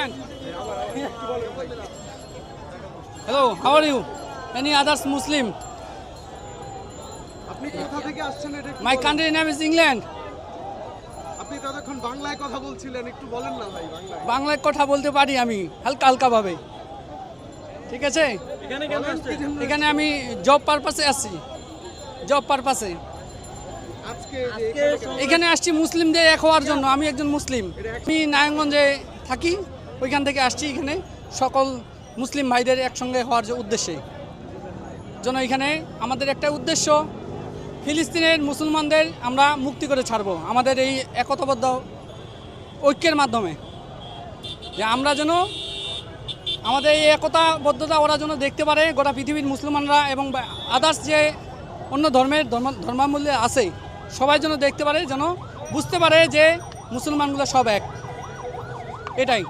England. Hello, how are you? Any others Muslim? আপনি কোথা থেকে আসছেন এটা একটু My বলেন। country name is England. আপনি ততক্ষণ বাংলায় কথা বলছিলেন, একটু বলেন না ভাই বাংলায়। বাংলায় কথা বলতে পারি আমি হালকা হালকা ভাবে, ঠিক আছে। বলেন কি জন্য এখানে আমি জব পারপাসে আসছি, জব পারপাসে আজকে যে এখানে কেন- এখানে আসছি মুসলিমদের এক হওয়ার জন্য। আমি একজন মুসলিম, আমি নারায়ণগঞ্জে থাকি, ওইখান থেকে আসছি এখানে সকল মুসলিম ভাইদের একসঙ্গে হওয়ার যে উদ্দেশ্যে জন্য। এখানে আমাদের একটা উদ্দেশ্য, ফিলিস্তিনের মুসলমানদের আমরা মুক্তি করে ছাড়বো আমাদের এই একতাবদ্ধ ঐক্যের মাধ্যমে, যে আমরা যেন আমাদের এই একতাবদ্ধতা ওরা যেন দেখতে পারে, গোটা পৃথিবীর মুসলমানরা এবং আদার্স যে অন্য ধর্মাবলম্বী আছে সবাই যেন দেখতে পারে, যেন বুঝতে পারে যে মুসলমানগুলো সব এক, এটাই।